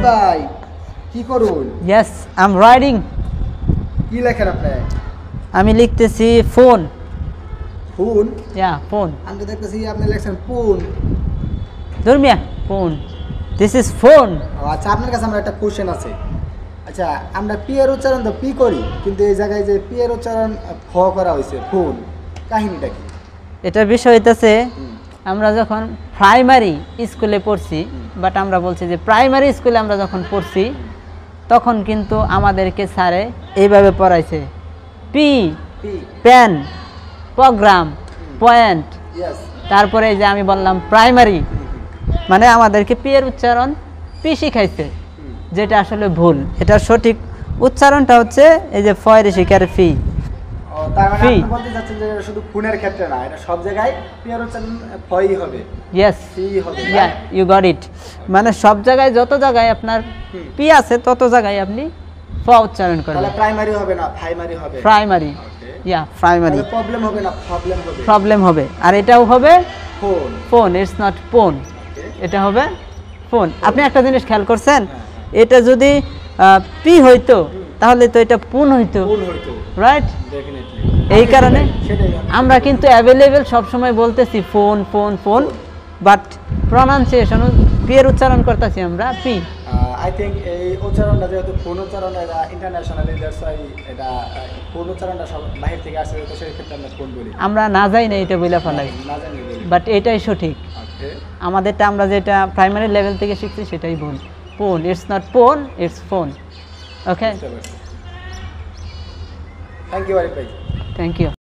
ভাই কি করুন? Yes, I'm writing. কি লেখেন আপনি? আমি লিখতেছি ফোন। ফোন? Yeah, phone. আমি তো দেখতেছি আপনি লেখছেন ফোন। ধর্মিয়া ফোন। This is phone. আচ্ছা, আপনার কাছে আমার একটা কোশ্চেন আছে। আচ্ছা, আমরা পি এর উচ্চারণ তো পি করি, কিন্তু এই জায়গায় যে পি এর উচ্চারণ ফ করা হয়েছে ফোন, কাহিনীটা কি? এটার বিষয় হইতেছে আমরা যখন প্রাইমারি স্কুলে পড়ছি, বাট আমরা বলছি যে প্রাইমারি স্কুলে আমরা যখন পড়ছি তখন কিন্তু আমাদেরকে স্যারে এইভাবে পড়াইছে পি পেন প্রোগ্রাম পয়েন্ট, তারপরে যে আমি বললাম প্রাইমারি, মানে আমাদেরকে পি এর উচ্চারণ পি শিখাইছে, যেটা আসলে ভুল। এটার সঠিক উচ্চারণটা হচ্ছে এই যে ফয়ের শিকার ফি। তার মানে আপনি বলতে চাচ্ছেন যে শুধু ফোনের ক্ষেত্রে না, এটা সব জায়গায় পি এর উচ্চারণ ফই হবে। ইয়েস, ফি হবে। Yeah you got it. মানে সব জায়গায় যত জায়গায় আপনার পি আছে তত জায়গায় আপনি ফ উচ্চারণ করবেন। তাহলে প্রাইমারি হবে না প্রাইমারি হবে? প্রাইমারি। ইয়া প্রাইমারি। তাহলে প্রবলেম হবে না প্রবলেম হবে? প্রবলেম হবে। আর এটাও হবে ফোন। ফোন, ইটস নট পোন, এটা হবে ফোন। আপনি একটা জিনিস খেয়াল করছেন, এটা যদি পি হইতো তাহলে তো এটা পুন হইতো, রাইট? এই কারণে আমরা কিন্তু অ্যাভেলেবেল সবসময় বলতেছি phone phone phone, but pronunciation P এর উচ্চারণ করতেছি আমরা পি। আই থিঙ্ক এই উচ্চারণটা যেহেতু ফোন উচ্চারণ, এটা ইন্টারন্যাশনালি, দ্যাটস ওয়াই এটা ফোন উচ্চারণটা সব বাহির থেকে আসে, তো সেই ক্ষেত্রে আমরা ফোন বলি। আমরা না যাই না এটা বলে ফেলাই, বাট এটাই সঠিক। আমাদেরটা আমরা যেটা প্রাইমারি লেভেল থেকে শিখছি সেটাই ভুল। Phone, it's not phone, it's phone. Okay, thank you Arif ভাই। Thank you.